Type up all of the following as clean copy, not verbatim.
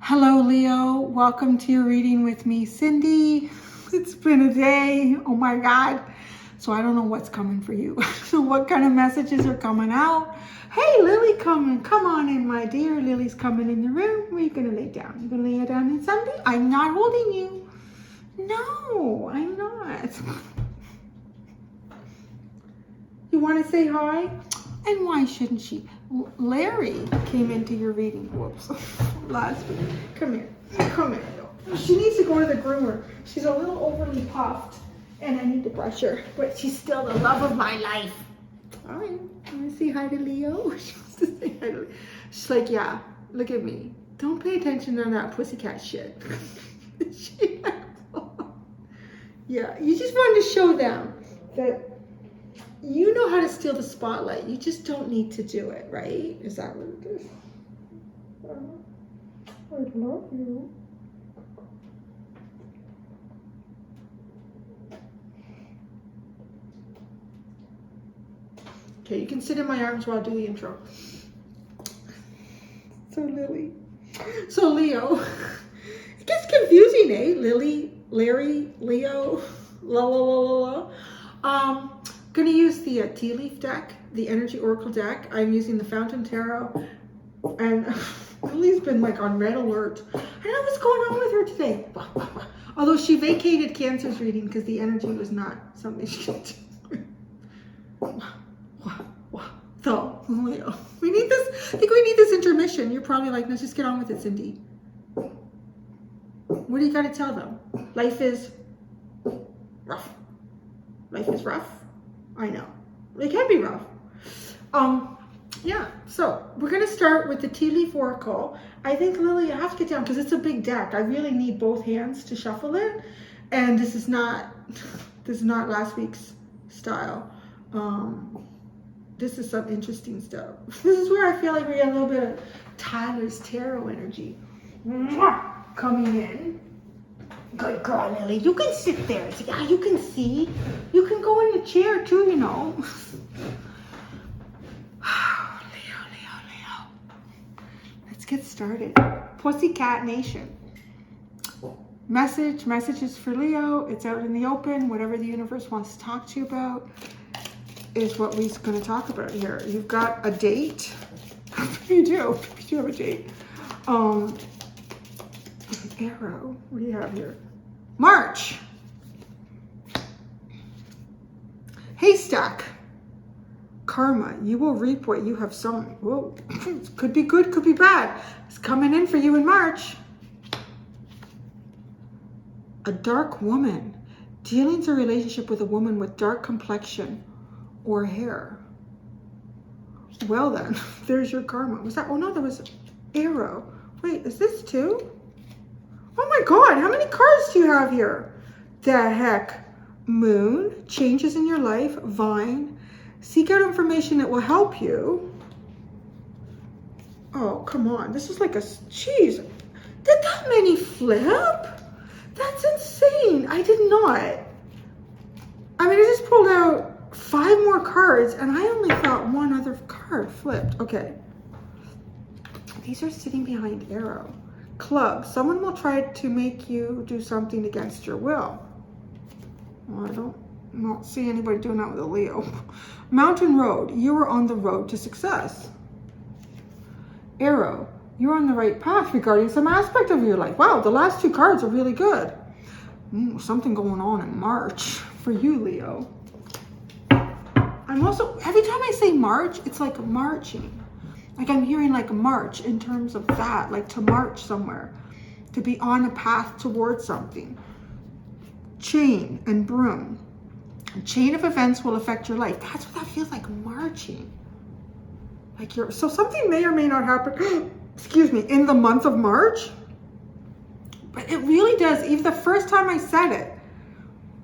Hello, Leo. Welcome to your reading with me, Cindy. It's been a day. Oh my God. So I don't know what's coming for you. So what kind of messages are coming out? Hey, Lily, come on in, my dear. Lily's coming in the room. Where are you going to lay down? You going to lay down in Sunday? I'm not holding you. No, I'm not. You want to say hi? And why shouldn't she? Larry came into your reading. Whoops. Last week. Come here. Come here. She needs to go to the groomer. She's a little overly puffed, and I need to brush her. But she's still the love of my life. All right. Want to say hi to Leo? She wants to say hi to Leo. She's like, yeah, look at me. Don't pay attention to that pussycat shit. Yeah, you just wanted to show them that you know how to steal the spotlight. You just don't need to do it, right? Is that what it is? I love you. Okay, you can sit in my arms while I do the intro. So Lily. So Leo. It gets confusing, eh? Lily, Larry, Leo, la la la la la. Gonna use the tea leaf deck, the energy oracle deck. I'm using the Fountain Tarot, and Lily's been like on red alert. I don't know what's going on with her today. Although she vacated Cancer's reading because the energy was not something she could do. So, Leo, we need this. I think we need this intermission. You're probably like, let's just get on with it, Cindy. What do you got to tell them? Life is rough. Life is rough. I know. It can be rough. Yeah, so we're going to start with the Tea Leaf Oracle. I think, Lily, I have to get down because it's a big deck. I really need both hands to shuffle it. And this is not last week's style. This is some interesting stuff. This is where I feel like we get a little bit of Tyler's tarot energy coming in. Good girl, Lily. You can sit there. Yeah, you can see. You can go in the chair too, you know. Leo. Let's get started. Pussycat Nation. Messages for Leo. It's out in the open. Whatever the universe wants to talk to you about is what we're going to talk about here. You've got a date. You do. You do have a date. Arrow. What do you have here? March. Haystack. Karma. You will reap what you have sown. Whoa. Could be good, could be bad. It's coming in for you in March. A dark woman. Dealings or relationship with a woman with dark complexion or hair. Well then, there's your karma. Was that? Oh no, there was arrow. Wait, is this two? Oh my God, how many cards do you have here? The heck? Moon, changes in your life, vine, seek out information that will help you. Oh, come on. This is like a, jeez. Did that many flip? That's insane. I did not. I mean, I just pulled out 5 more cards and I only thought one other card flipped. Okay. These are sitting behind arrow. Club. Someone will try to make you do something against your will. Well, I don't see anybody doing that with a Leo. Mountain road. You are on the road to success. Arrow. You're on the right path regarding some aspect of your life. Wow, the last 2 cards are really good. Something going on in March for you, Leo. I'm also, every time I say March, it's like marching. Like I'm hearing like march in terms of that, like to march somewhere, to be on a path towards something. Chain and broom. A chain of events will affect your life. That's what that feels like, marching. Like you're, so something may or may not happen, excuse me, in the month of March. But it really does. Even the first time I said it,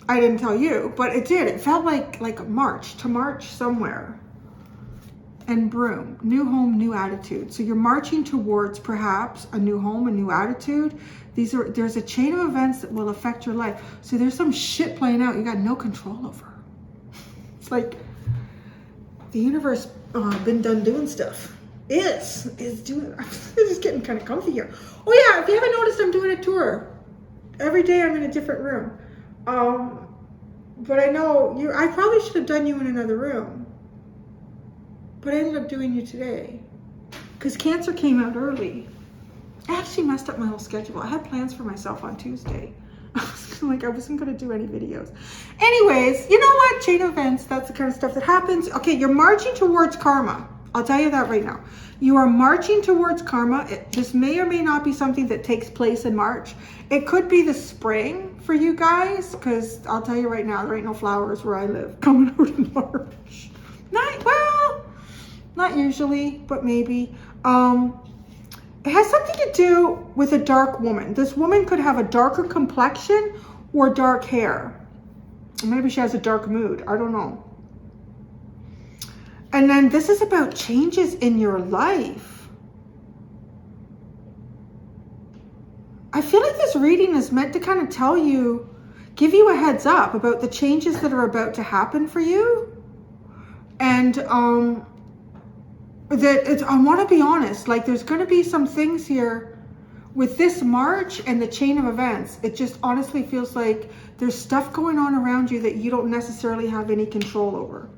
I didn't tell you, but it did. It felt like March, to march somewhere. And broom, new home, new attitude. So you're marching towards perhaps a new home, a new attitude. There's a chain of events that will affect your life. So there's some shit playing out you got no control over. It's like the universe been done doing stuff. Is doing. I'm just getting kind of comfy here. Oh yeah, if you haven't noticed, I'm doing a tour. Every day I'm in a different room. But I know you. I probably should have done you in another room. But I ended up doing you today because Cancer came out early. I actually messed up my whole schedule. I had plans for myself on Tuesday. I wasn't going to do any videos. Anyways, you know what? Chain of events, that's the kind of stuff that happens. Okay, you're marching towards karma. I'll tell you that right now. You are marching towards karma. This may or may not be something that takes place in March. It could be the spring for you guys, because I'll tell you right now, there ain't no flowers where I live coming out in March. Not usually, but maybe. It has something to do with a dark woman. This woman could have a darker complexion or dark hair. Maybe she has a dark mood. I don't know. And then this is about changes in your life. I feel like this reading is meant to kind of tell you, give you a heads up about the changes that are about to happen for you. And, I want to be honest, like there's going to be some things here with this March and the chain of events. It just honestly feels like there's stuff going on around you that you don't necessarily have any control over.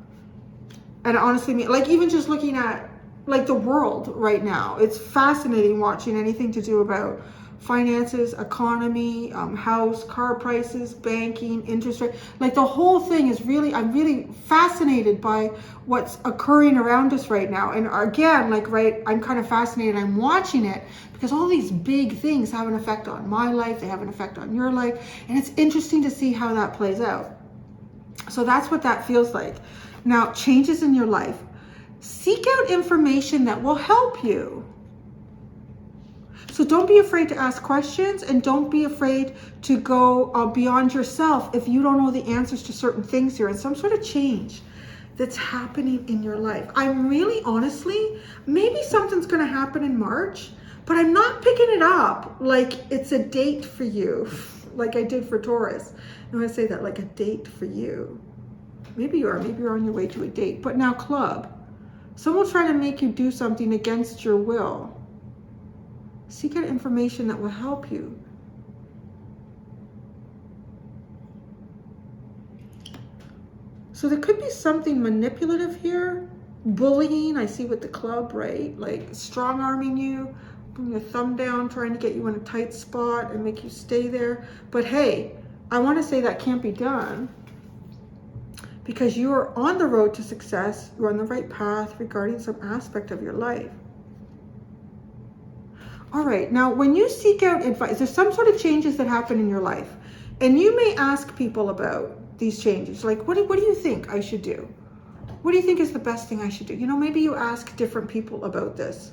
And honestly, like even just looking at like the world right now, it's fascinating watching anything to do about finances, economy, house, car prices, banking, interest rate. Like the whole thing is really, I'm really fascinated by what's occurring around us right now. And again, like, right, I'm kind of fascinated. I'm watching it because all these big things have an effect on my life. They have an effect on your life. And it's interesting to see how that plays out. So that's what that feels like. Now, changes in your life. Seek out information that will help you. So don't be afraid to ask questions and don't be afraid to go beyond yourself if you don't know the answers to certain things here and some sort of change that's happening in your life. I'm really honestly, maybe something's going to happen in March, but I'm not picking it up like it's a date for you, like I did for Taurus. I'm going to say that, like a date for you. Maybe you are. Maybe you're on your way to a date. But now club. Someone's trying to make you do something against your will. Seek out information that will help you. So there could be something manipulative here. Bullying, I see with the club, right? Like strong-arming you, putting your thumb down, trying to get you in a tight spot and make you stay there. But hey, I want to say that can't be done because you are on the road to success. You're on the right path regarding some aspect of your life. All right, now when you seek out advice, there's some sort of changes that happen in your life. And you may ask people about these changes. Like, what do you think I should do? What do you think is the best thing I should do? You know, maybe you ask different people about this.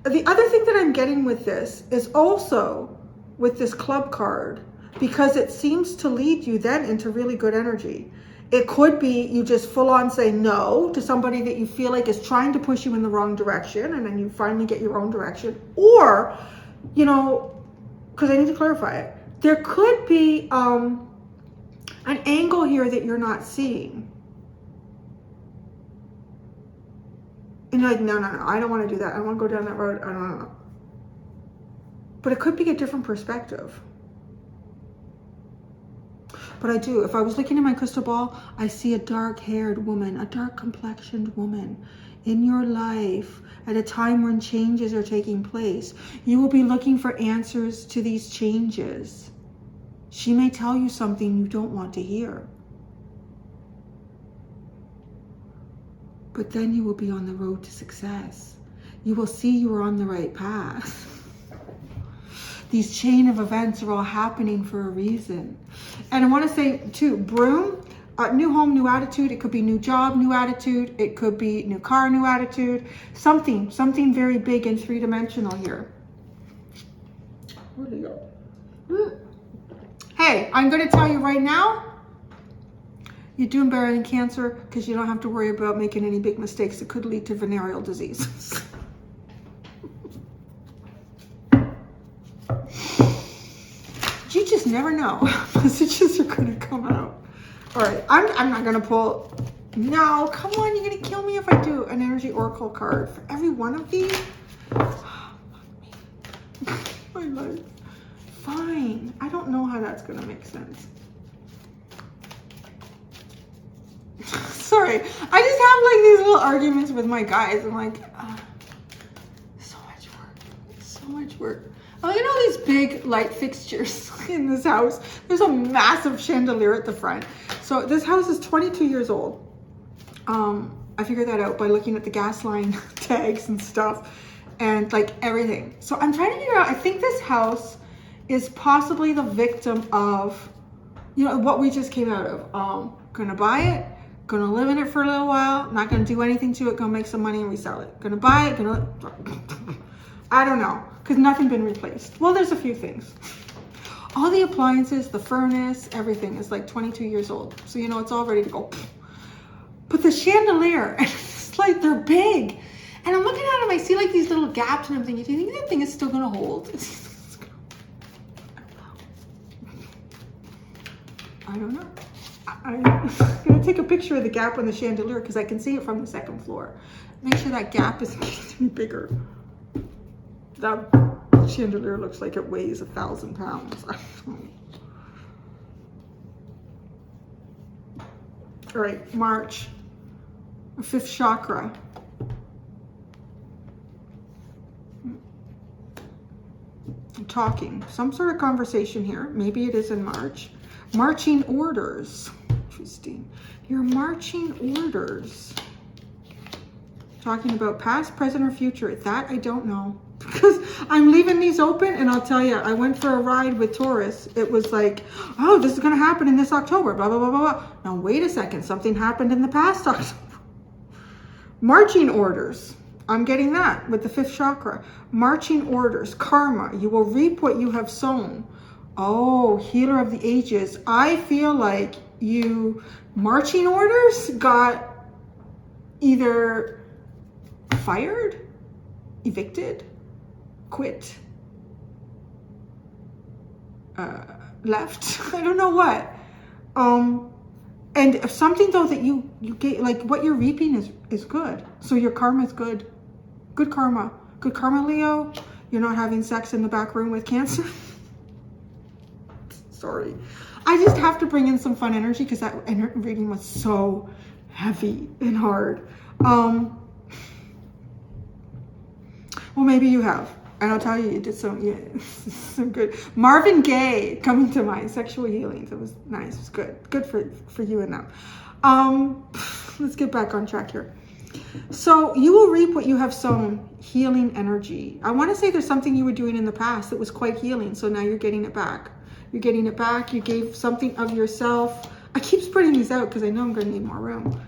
The other thing that I'm getting with this is also with this club card, because it seems to lead you then into really good energy. It could be you just full on say no to somebody that you feel like is trying to push you in the wrong direction, and then you finally get your own direction. Or, you know, because I need to clarify it, there could be an angle here that you're not seeing. And you're like, no, I don't want to do that. I don't want to go down that road. I don't know. But it could be a different perspective. But I do. If I was looking at my crystal ball, I see a dark-haired woman, a dark-complexioned woman in your life at a time when changes are taking place. You will be looking for answers to these changes. She may tell you something you don't want to hear. But then you will be on the road to success. You will see you are on the right path. These chain of events are all happening for a reason. And I want to say too, broom, new home, new attitude. It could be new job, new attitude. It could be new car, new attitude. Something very big and three-dimensional here. Where do you go? Hey, I'm going to tell you right now, you're doing better than Cancer because you don't have to worry about making any big mistakes that could lead to venereal disease. You just never know. Messages are going to come out. All right, I'm not gonna pull. No, come on, you're gonna kill me if I do an energy oracle card for every one of these. My life. Fine. I don't know how that's gonna make sense. Sorry, I just have like these little arguments with my guys. I'm like, so much work, so much work. Look at all these big light fixtures in this house. There's a massive chandelier at the front. So this house is 22 years old. I figured that out by looking at the gas line tags and stuff and like everything. So I'm trying to figure out, I think this house is possibly the victim of, you know, what we just came out of. Gonna buy it, gonna live in it for a little while, not gonna do anything to it, gonna make some money and resell it. Gonna buy it, I don't know, because nothing been replaced. Well, there's a few things. All the appliances, the furnace, everything is like 22 years old. So, you know, it's all ready to go. But the chandelier, it's like they're big. And I'm looking at them, I see like these little gaps and I'm thinking, do you think that thing is still gonna hold? I don't know. I'm gonna take a picture of the gap on the chandelier because I can see it from the second floor. Make sure that gap is getting bigger. That chandelier looks like it weighs 1,000 pounds. All right, March, 5th chakra. I'm talking, some sort of conversation here. Maybe it is in March. Marching orders. Interesting. Your marching orders. Talking about past, present, or future. That I don't know. Because I'm leaving these open, and I'll tell you, I went for a ride with Taurus. It was like, oh, this is going to happen in this October, blah, blah, blah, blah, blah. Now, wait a second. Something happened in the past October. Marching orders. I'm getting that with the 5th chakra. Marching orders. Karma. You will reap what you have sown. Oh, healer of the ages. I feel like you, marching orders, got either fired, evicted, quit, left. I don't know what. And something though that you get, like what you're reaping is good. So your karma is good. Good karma. Good karma, Leo. You're not having sex in the back room with Cancer. Sorry. I just have to bring in some fun energy because that reading was so heavy and hard. Well, maybe you have. And I'll tell you, you did some good. Marvin Gaye coming to mind. Sexual healings. It was nice. It was good. Good for you and them. Let's get back on track here. So you will reap what you have sown. Healing energy. I want to say there's something you were doing in the past that was quite healing. So now you're getting it back. You're getting it back. You gave something of yourself. I keep spreading these out because I know I'm going to need more room.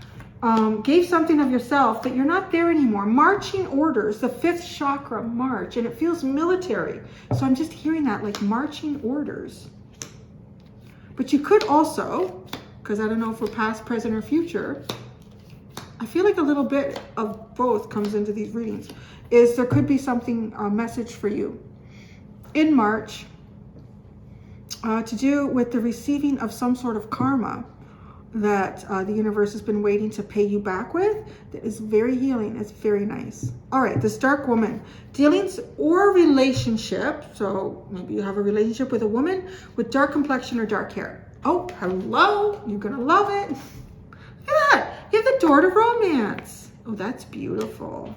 Gave something of yourself that you're not there anymore. Marching orders, the 5th chakra, march, and it feels military. So I'm just hearing that like marching orders. But you could also, because I don't know if we're past, present, or future, I feel like a little bit of both comes into these readings, is there could be something, a message for you in March to do with the receiving of some sort of karma that the universe has been waiting to pay you back with. That is very healing. It's very nice. All right, this dark woman. Dealings or relationship. So maybe you have a relationship with a woman with dark complexion or dark hair. Oh, hello. You're going to love it. Look at that. You have the door to romance. Oh, that's beautiful.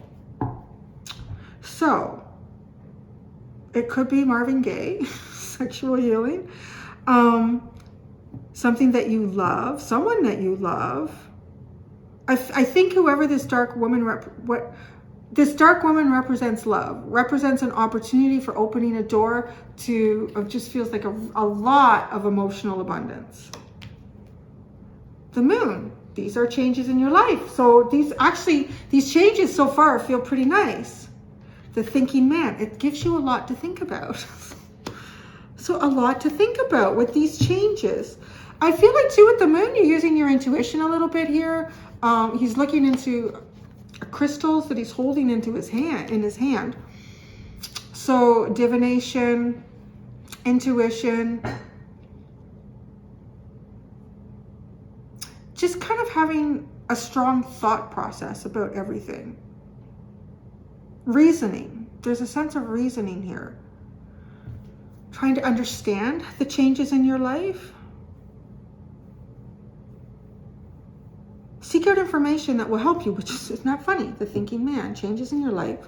So it could be Marvin Gaye, sexual healing. Something that you love, someone that you love. I think whoever this dark woman, this dark woman represents love, represents an opportunity for opening a door to, it just feels like a lot of emotional abundance. The moon, these are changes in your life. So these changes so far feel pretty nice. The thinking man, it gives you a lot to think about. So a lot to think about with these changes. I feel like too with the moon, you're using your intuition a little bit here. He's looking into crystals that he's holding in his hand. So divination, intuition. just kind of having a strong thought process about everything. Reasoning. There's a sense of reasoning here. Trying to understand the changes in your life. Seek out information that will help you, which is not funny. The thinking man. Changes in your life.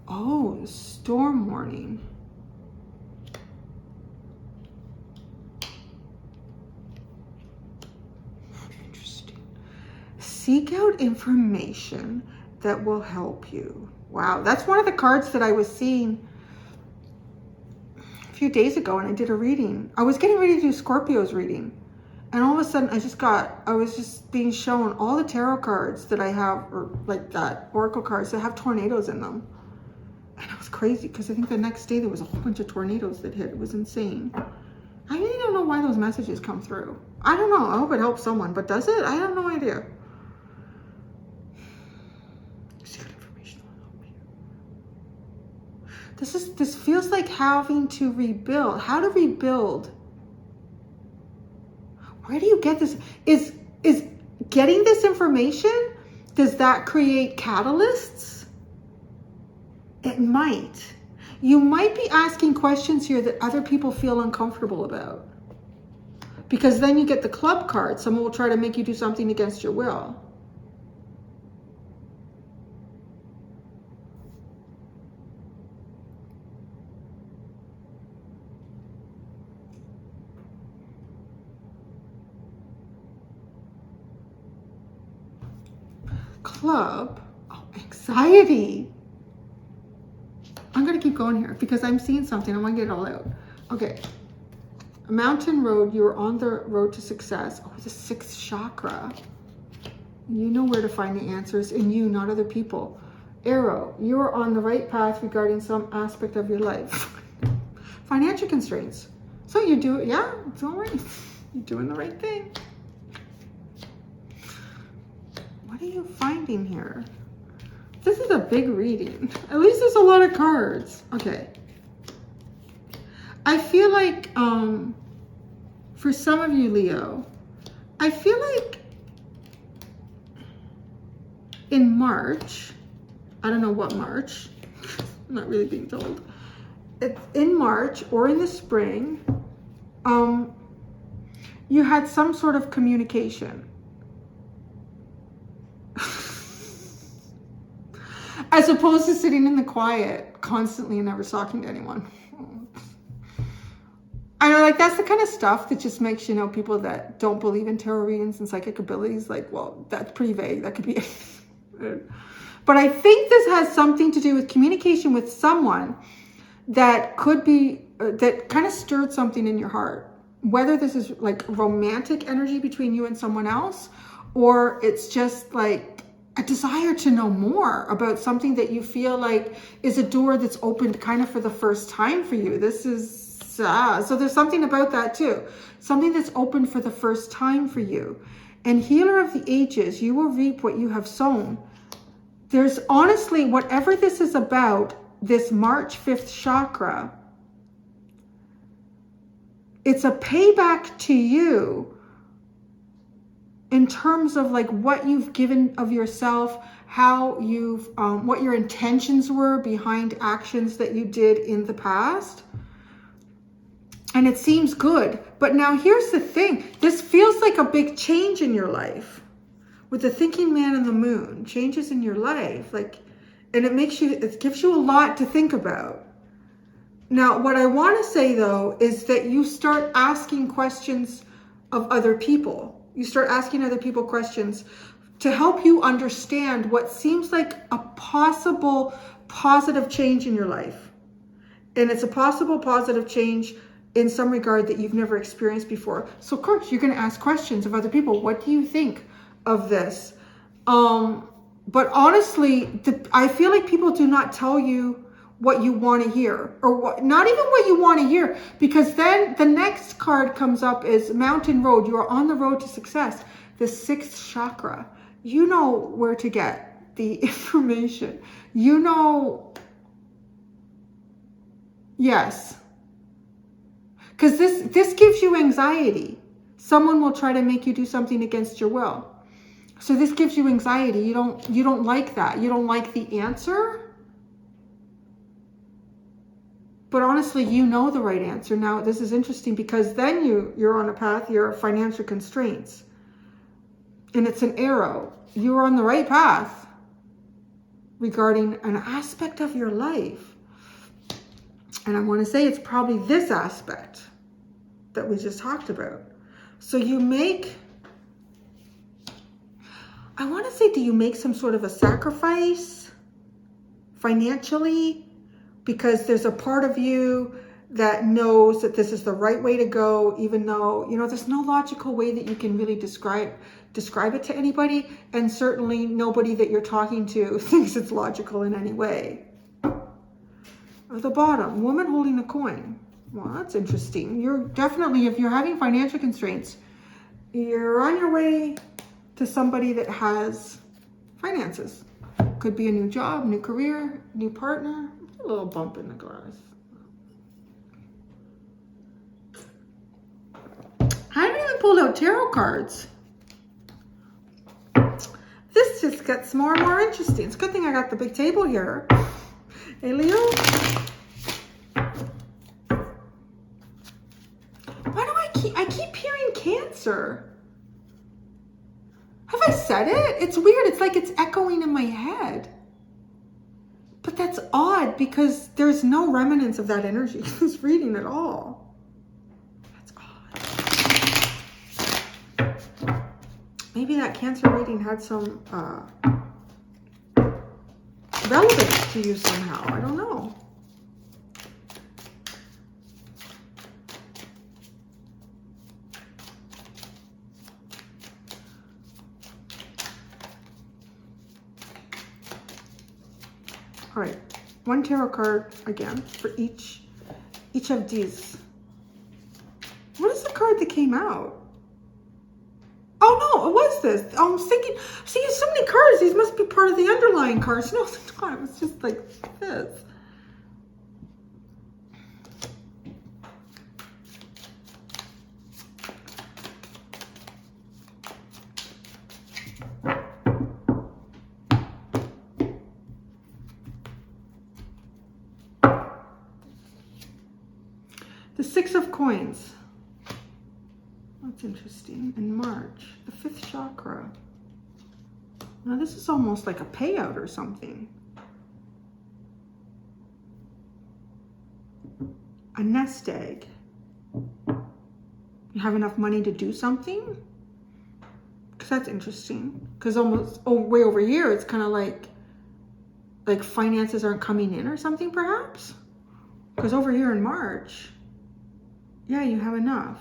Oh, storm warning. Interesting. Seek out information that will help you. Wow, that's one of the cards that I was seeing a few days ago, and I did a reading. I was getting ready to do Scorpio's reading, and all of a sudden I was just being shown all the tarot cards that I have, or like that, oracle cards that have tornadoes in them. And it was crazy because I think the next day there was a whole bunch of tornadoes that hit. It was insane. I really don't know why those messages come through. I don't know. I hope it helps someone, but does it? I have no idea. This feels like having to rebuild. How to rebuild? Where do you get this? Is getting this information, does that create catalysts? It might. You might be asking questions here that other people feel uncomfortable about. Because then you get the club card. Someone will try to make you do something against your will. Club. Oh, anxiety. I'm going to keep going here because I'm seeing something. I want to get it all out. Okay. A mountain road. You are on the road to success. Oh, the 6th chakra. You know where to find the answers in you, not other people. Arrow. You are on the right path regarding some aspect of your life. Financial constraints. So you do it. Yeah, it's all right. You're doing the right thing. What are you finding here? This is a big reading. At least there's a lot of cards. Okay. I feel like, for some of you, Leo, I feel like in March, I don't know what March, I'm not really being told. It's in March or in the spring, you had some sort of communication. As opposed to sitting in the quiet constantly and never talking to anyone. I know, like, that's the kind of stuff that just makes, you know, people that don't believe in tarot readings and psychic abilities, like, well, that's pretty vague. That could be But I think this has something to do with communication with someone that could be, that kind of stirred something in your heart. Whether this is like romantic energy between you and someone else, or it's just like a desire to know more about something that you feel like is a door that's opened kind of for the first time for you. This is, so there's something about that too. Something that's opened for the first time for you. And healer of the ages, you will reap what you have sown. There's honestly, whatever this is about, this March 5th chakra, it's a payback to you in terms of like what you've given of yourself, how you've, what your intentions were behind actions that you did in the past. And it seems good. But now here's the thing. This feels like a big change in your life. With the thinking man and the moon, changes in your life. Like, and it gives you a lot to think about. Now, what I want to say though, is that you start asking questions of other people. You start asking other people questions to help you understand what seems like a possible positive change in your life. And it's a possible positive change in some regard that you've never experienced before. So of course, you're going to ask questions of other people. What do you think of this? But honestly, I feel like people do not tell you what you want to hear, or what, not even what you want to hear, because then the next card comes up is Mountain Road. You are on the road to success. The 6th chakra. You know where to get the information. You know, yes. Because this gives you anxiety. Someone will try to make you do something against your will. So this gives you anxiety. You don't like that. You don't like the answer. But honestly, you know the right answer. Now, this is interesting because then you're on a path, you're financial constraints. And it's an arrow. You're on the right path regarding an aspect of your life. And I want to say it's probably this aspect that we just talked about. So you make, I want to say, do you make some sort of a sacrifice financially? Because there's a part of you that knows that this is the right way to go, even though, you know, there's no logical way that you can really describe it to anybody. And certainly nobody that you're talking to thinks it's logical in any way. At the bottom, woman holding a coin. Well, that's interesting. You're definitely, if you're having financial constraints, you're on your way to somebody that has finances. Could be a new job, new career, new partner. A little bump in the glass. I haven't even pulled out tarot cards. This just gets more and more interesting. It's a good thing I got the big table here. Hey, Leo. Why do I keep hearing Cancer? Have I said it? It's weird. It's like it's echoing in my head. But that's odd because there's no remnants of that energy in this reading at all. That's odd. Maybe that Cancer reading had some relevance to you somehow. I don't know. All right, one tarot card again for each of these. What is the card that came out? Oh no, it was this. I was thinking, see, so many cards. These must be part of the underlying cards. No, it's not. It was just like this. The Six of Coins. That's interesting. In March, the 5th chakra. Now this is almost like a payout or something. A nest egg. You have enough money to do something? Because that's interesting. Because almost way over here, it's kind of like finances aren't coming in or something, perhaps. Because over here in March, yeah, you have enough.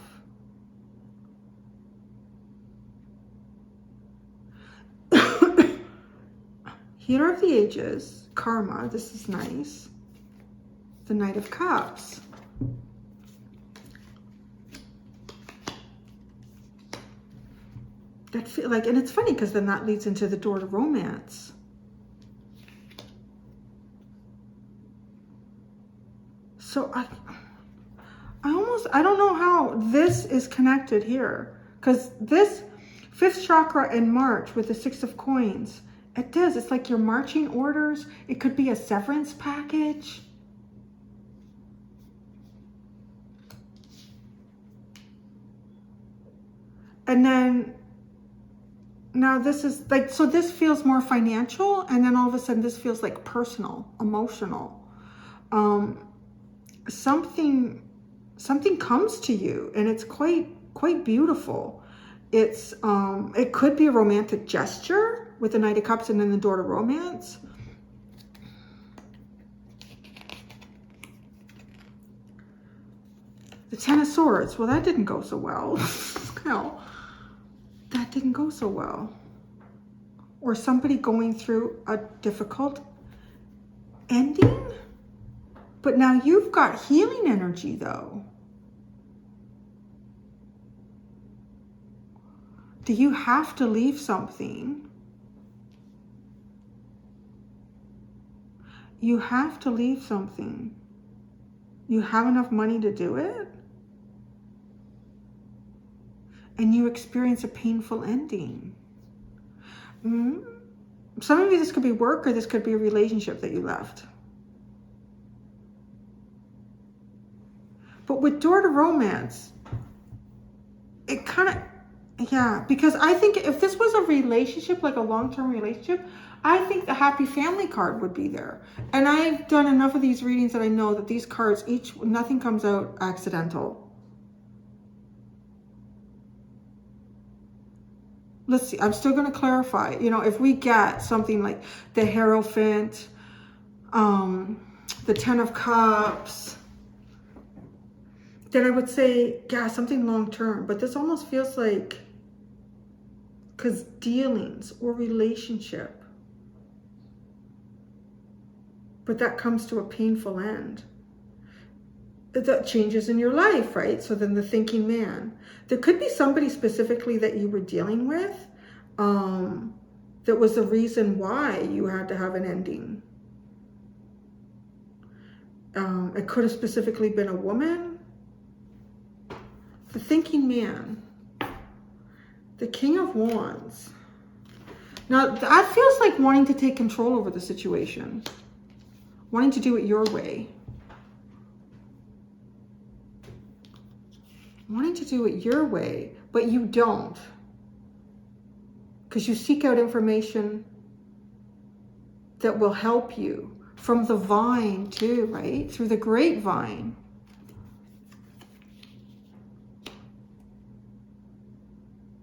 Healer of the Ages, Karma, this is nice. The Knight of Cups. That feel like, and it's funny because then that leads into the door to romance. So I don't know how this is connected here, because this 5th chakra in March with the 6 of Coins, it does. It's like your marching orders. It could be a severance package. And then now this is like, so this feels more financial, and then all of a sudden this feels like personal, emotional. Something comes to you, and it's quite beautiful. It's it could be a romantic gesture with the Knight of Cups and then the door to romance. The Ten of Swords. Well, that didn't go so well. No, that didn't go so well. Or somebody going through a difficult ending. But now you've got healing energy, though. Do you have to leave something? You have to leave something. You have enough money to do it? and you experience a painful ending. Some of you, this could be work, or this could be a relationship that you left. But with door to romance, it kind of, yeah, because I think if this was a relationship, like a long-term relationship, I think the happy family card would be there. And I've done enough of these readings that I know that these cards, nothing comes out accidental. Let's see, I'm still going to clarify. You know, if we get something like the Hierophant, the Ten of Cups, then I would say, yeah, something long-term. But this almost feels like, because dealings or relationship, but that comes to a painful end. That changes in your life, right? So then the thinking man. There could be somebody specifically that you were dealing with that was the reason why you had to have an ending. It could have specifically been a woman. The thinking man. The King of Wands. Now, that feels like wanting to take control over the situation. Wanting to do it your way. Wanting to do it your way, but you don't. Because you seek out information that will help you. From the vine too, right? Through the grapevine.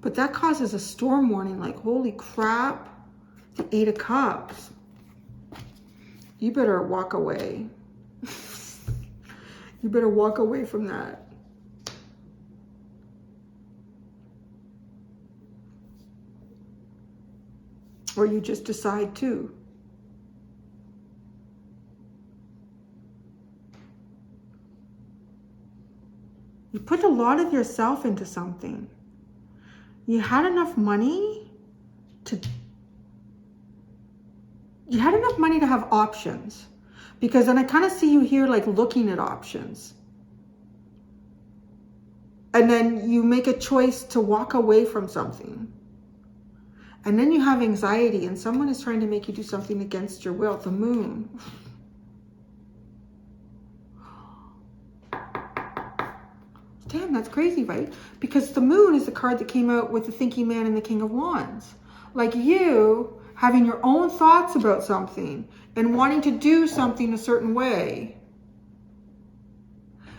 But that causes a storm warning, like, holy crap, the Eight of Cups. You better walk away. You better walk away from that. Or you just decide to. You put a lot of yourself into something. You had enough money to... You had enough money to have options. Because then I kind of see you here like looking at options. And then you make a choice to walk away from something. And then you have anxiety and someone is trying to make you do something against your will. The Moon. Damn, that's crazy, right? Because the Moon is the card that came out with the Thinking Man and the King of Wands. Like you having your own thoughts about something and wanting to do something a certain way.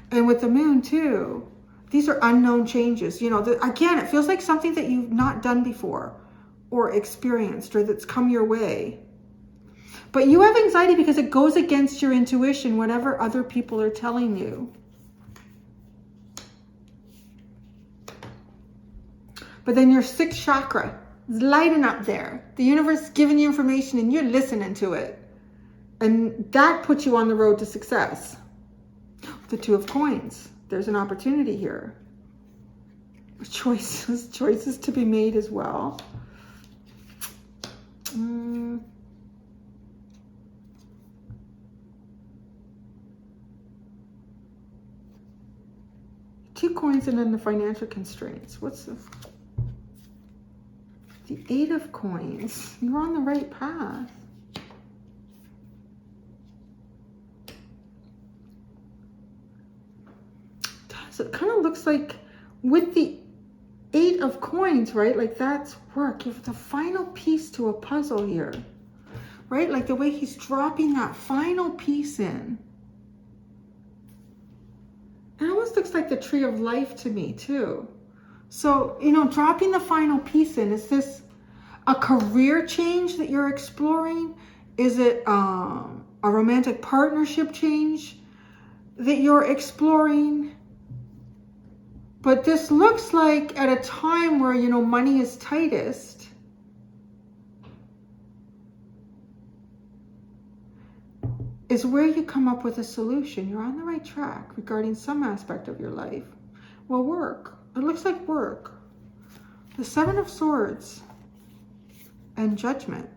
And with the Moon too, these are unknown changes. You know, again, it feels like something that you've not done before or experienced or that's come your way. But you have anxiety because it goes against your intuition, whatever other people are telling you. But then your sixth chakra is lighting up there. The universe is giving you information and you're listening to it. And that puts you on the road to success. The Two of Coins. There's an opportunity here. Choices to be made as well. Two coins and then the financial constraints. What's the Eight of Coins? You're on the right path. It kind of looks like with the Eight of Coins, right? Like that's work. You have the final piece to a puzzle here, right? Like the way he's dropping that final piece in. It almost looks like the Tree of Life to me too. So, you know, dropping the final piece in, is this a career change that you're exploring? Is it a romantic partnership change that you're exploring? But this looks like at a time where, you know, money is tightest. Is where you come up with a solution. You're on the right track regarding some aspect of your life. Well, work. It looks like work. The Seven of Swords and Judgment.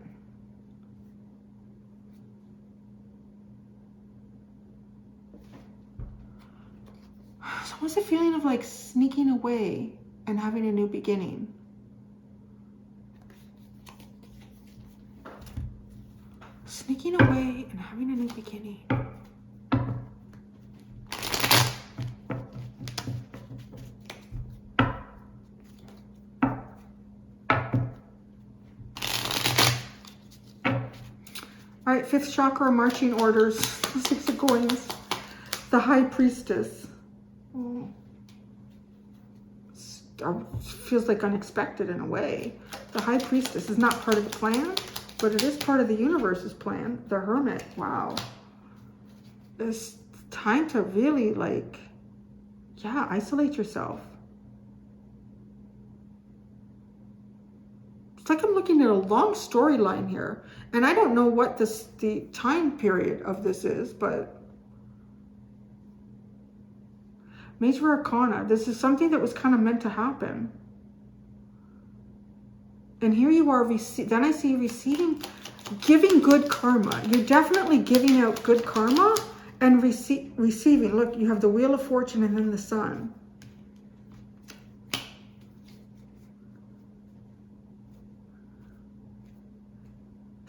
So what's the feeling of like sneaking away? and having a new beginning. Sneaking away and having a new beginning. All right, fifth chakra, marching orders. Six of coins. The high priestess. Oh. Feels like unexpected in a way. The high priestess is not part of the plan, but it is part of the universe's plan. The hermit. Wow. It's time to really like, yeah, isolate yourself. It's like I'm looking at a long storyline here. And I don't know what the time period of this is, but Major Arcana, this is something that was kind of meant to happen. And here you are, then I see receiving, giving good karma. You're definitely giving out good karma and receiving. Look, you have the Wheel of Fortune and then the Sun.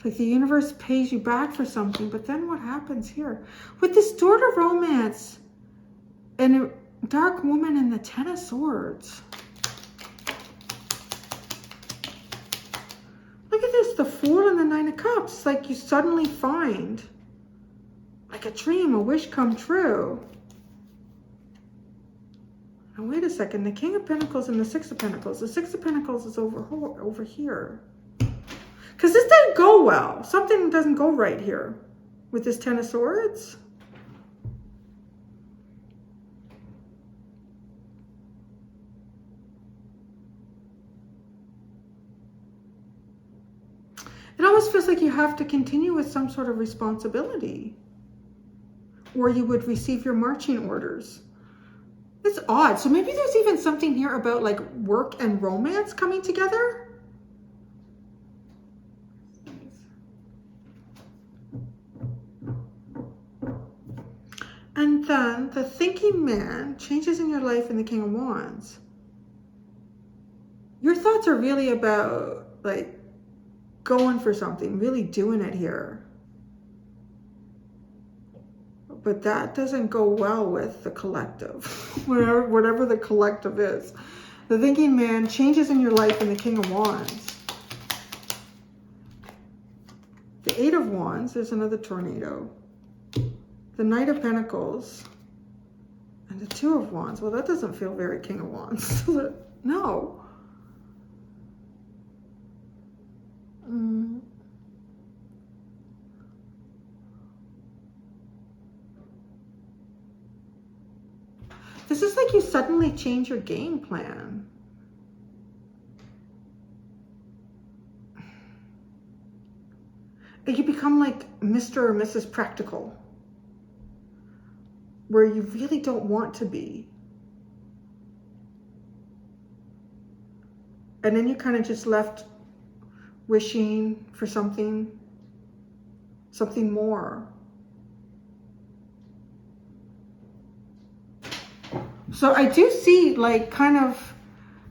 Like the universe pays you back for something, but then what happens here? With this Door to Romance and a dark woman and the Ten of Swords. Look at this, the Fool and the Nine of Cups. It's like you suddenly find, like a dream, a wish come true. Now wait a second, the King of Pentacles and the Six of Pentacles. The Six of Pentacles is over here. Because this didn't go well. Something doesn't go right here with this Ten of Swords. It almost feels like you have to continue with some sort of responsibility, or you would receive your marching orders. It's odd. So maybe there's even something here about like work and romance coming together. And then the thinking man, changes in your life, in the King of Wands. Your thoughts are really about like going for something, really doing it here. But that doesn't go well with the collective, whatever the collective is. The thinking man, changes in your life, in the King of Wands. The Eight of Wands, there's another tornado. The Knight of Pentacles and the Two of Wands. Well, that doesn't feel very King of Wands. No. This is like you suddenly change your game plan. You become like Mr. or Mrs. Practical, where you really don't want to be. And then you kind of just left wishing for something more. So I do see like kind of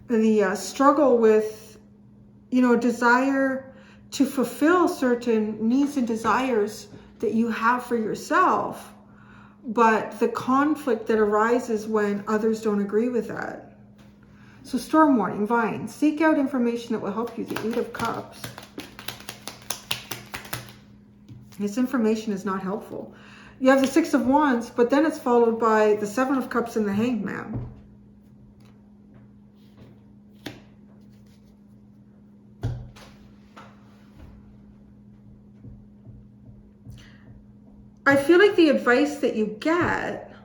the struggle with, you know, desire to fulfill certain needs and desires that you have for yourself, but the conflict that arises when others don't agree with that. So storm warning, Vine, seek out information that will help you. The Eight of Cups. This information is not helpful. You have the Six of Wands, but then it's followed by the Seven of Cups and the Hanged Man. I feel like the advice that you get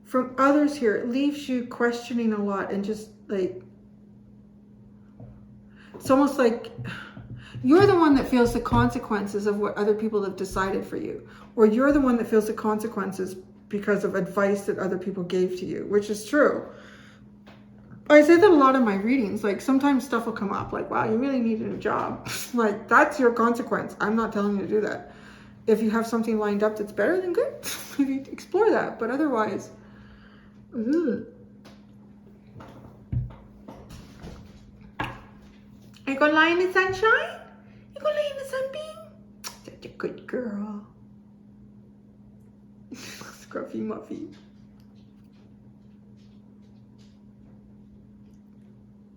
from others here, it leaves you questioning a lot and just like, it's almost like you're the one that feels the consequences of what other people have decided for you, or you're the one that feels the consequences because of advice that other people gave to you, which is true. I say that a lot in my readings. Like sometimes stuff will come up like, wow, you really need a new job. Like that's your consequence. I'm not telling you to do that. If you have something lined up that's better, then good. Maybe explore that. But otherwise, Mm. Are you gonna lie in the sunshine? You gonna lay in the sunbeam? Such a good girl. Scruffy Muffy.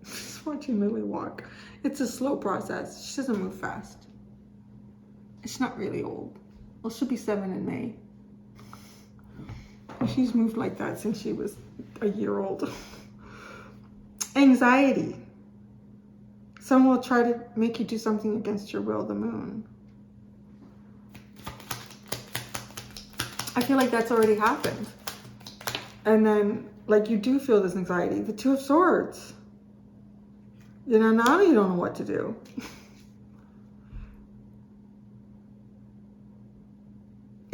Just watching Lily walk. It's a slow process. She doesn't move fast. She's not really old. Well, she'll be 7 in May. She's moved like that since she was a year old. Anxiety. Someone will try to make you do something against your will, the moon. I feel like that's already happened. And then, like, you do feel this anxiety. The Two of Swords. You know, now you don't know what to do.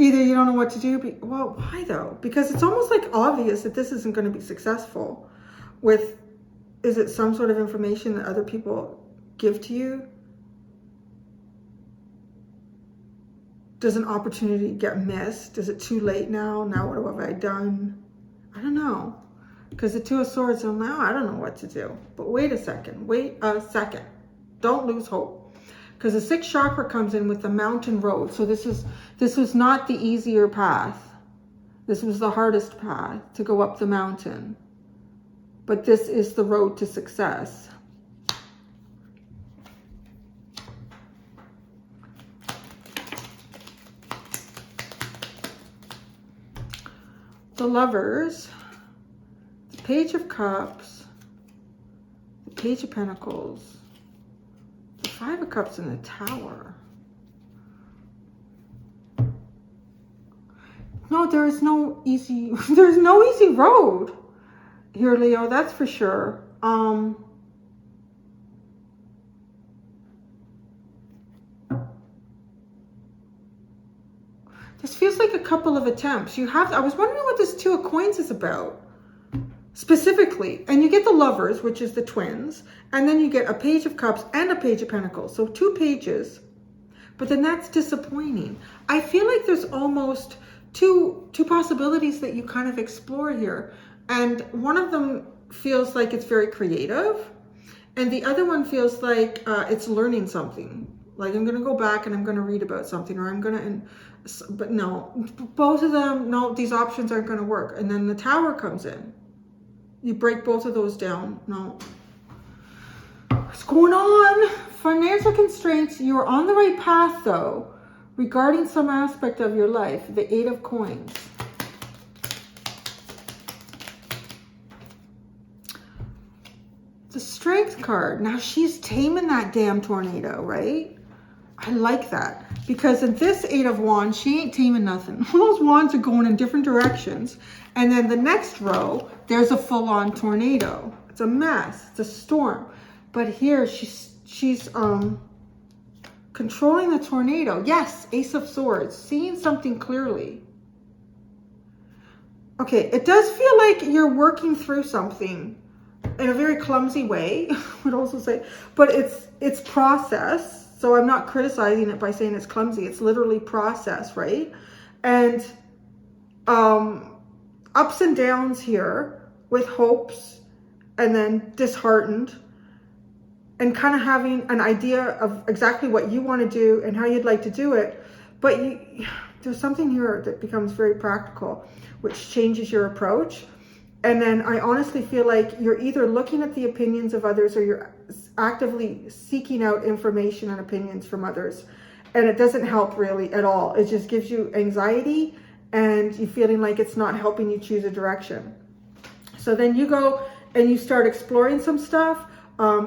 Either you don't know what to do, well, why though? Because it's almost like obvious that this isn't going to be successful. Is it some sort of information that other people give to you? Does an opportunity get missed? Is it too late now? Now what have I done? I don't know. Because the Two of Swords, so now I don't know what to do. But wait a second. Don't lose hope. Because the 6th chakra comes in with the mountain road. So this was not the easier path. This was the hardest path to go up the mountain. But this is the road to success. The Lovers, the Page of Cups, the Page of Pentacles, the 5 of Cups, and the Tower. No, there's no easy road here, Leo, that's for sure. This feels like a couple of attempts. I was wondering what this 2 of Coins is about specifically. And you get the Lovers, which is the twins, and then you get a Page of Cups and a Page of Pentacles. So 2 pages, but then that's disappointing. I feel like there's almost two possibilities that you kind of explore here. And one of them feels like it's very creative. And the other one feels like it's learning something. Like I'm going to go back and I'm going to read about something, or I'm going to, but no, both of them, no, these options aren't going to work. And then the Tower comes in. You break both of those down. No. What's going on? Financial constraints. You're on the right path though, regarding some aspect of your life. The 8 of Coins. The Strength card. Now she's taming that damn tornado, right? I like that. Because in this 8 of Wands, she ain't taming nothing. All those wands are going in different directions. And then the next row, there's a full-on tornado. It's a mess. It's a storm. But here, she's controlling the tornado. Yes, Ace of Swords. Seeing something clearly. Okay, it does feel like you're working through something in a very clumsy way, I would also say. But it's process. So I'm not criticizing it by saying it's clumsy. It's literally process, right? And ups and downs here with hopes and then disheartened, and kind of having an idea of exactly what you want to do and how you'd like to do it. But there's something here that becomes very practical, which changes your approach. And then I honestly feel like you're either looking at the opinions of others, or you're actively seeking out information and opinions from others. And it doesn't help really at all. It just gives you anxiety and you feeling like it's not helping you choose a direction. So then you go and you start exploring some stuff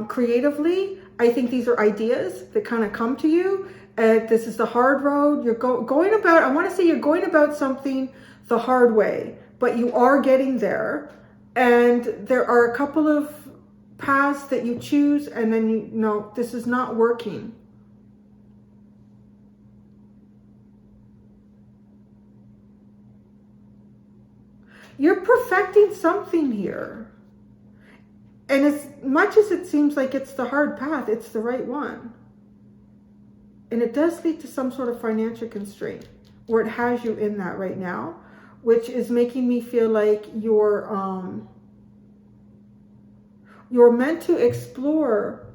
creatively. I think these are ideas that kind of come to you. This is the hard road. You're going about, I want to say you're going about something the hard way, but you are getting there. And there are a couple of paths that you choose, and then you know this is not working. You're perfecting something here. And as much as it seems like it's the hard path, it's the right one. And it does lead to some sort of financial constraint, or it has you in that right now, which is making me feel like you're meant to explore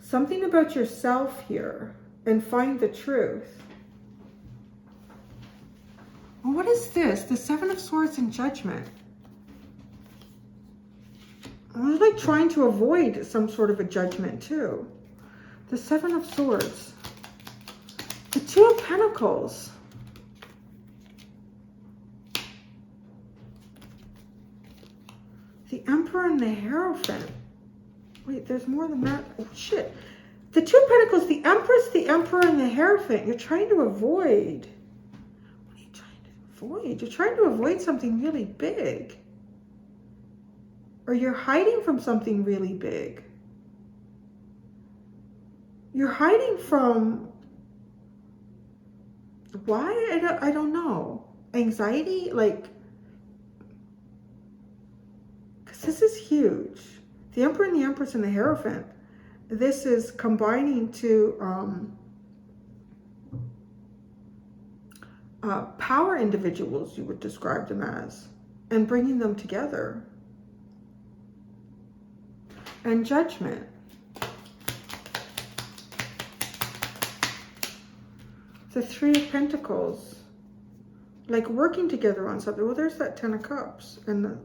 something about yourself here and find the truth. Well, what is this? The Seven of Swords and Judgment. I was like trying to avoid some sort of a judgment too. The Seven of Swords. The Two of Pentacles. The Emperor and the Hierophant. Wait, there's more than that. Oh, shit. The Two of Pentacles, the Empress, the Emperor, and the Hierophant. You're trying to avoid. What are you trying to avoid? You're trying to avoid something really big. Or you're hiding from something really big. You're hiding from... Why? I don't know. Anxiety? Like... Because this is huge. The Emperor and the Empress and the Hierophant. This is combining to power individuals, you would describe them as, and bringing them together. And Judgment. The Three of Pentacles. Like working together on something. Well, there's that Ten of Cups and the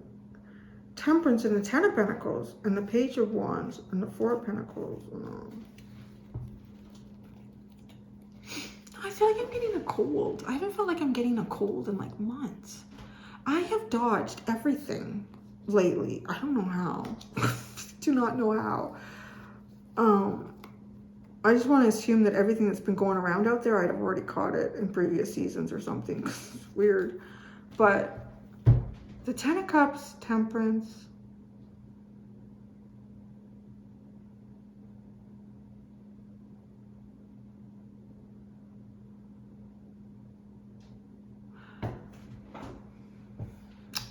Temperance and the Ten of Pentacles and the Page of Wands and the Four of Pentacles. I feel like I'm getting a cold. I haven't felt like I'm getting a cold in like months. I have dodged everything lately. I don't know how. Do not know how. I just want to assume that everything that's been going around out there, I'd have already caught it in previous seasons or something. It's weird. But the Ten of Cups, Temperance.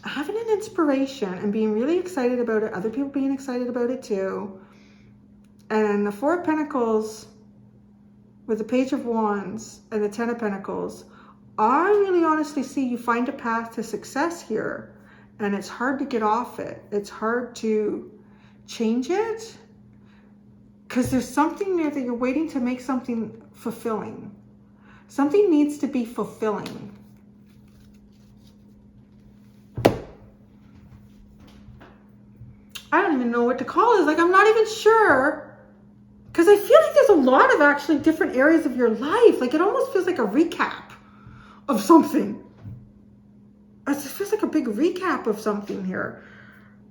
Having an inspiration and being really excited about it, other people being excited about it too. And the Four of Pentacles with the Page of Wands and the Ten of Pentacles, I really honestly see you find a path to success here. And it's hard to get off it. It's hard to change it. Because there's something there that you're waiting to make something fulfilling. Something needs to be fulfilling. I don't even know what to call it. Like, I'm not even sure. Because I feel like there's a lot of actually different areas of your life. Like, it almost feels like a recap of something. It just feels like a big recap of something here.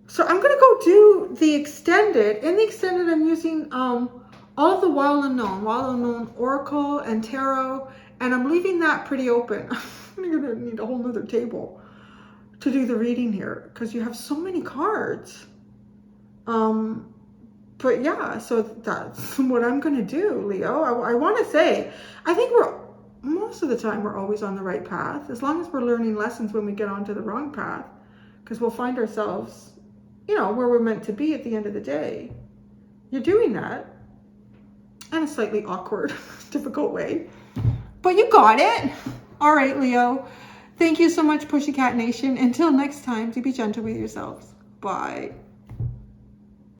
So I'm going to go do the extended. In the extended, I'm using all of the Wild Unknown Oracle and Tarot. And I'm leaving that pretty open. I'm going to need a whole nother table to do the reading here. Because you have so many cards. But yeah, so that's what I'm going to do, Leo. I want to say, I think most of the time we're always on the right path, as long as we're learning lessons when we get onto the wrong path, because we'll find ourselves, you know, where we're meant to be at the end of the day. You're doing that in a slightly awkward, difficult way, but you got it. All right, Leo. Thank you so much, Pussycat Nation. Until next time, to be gentle with yourselves. Bye.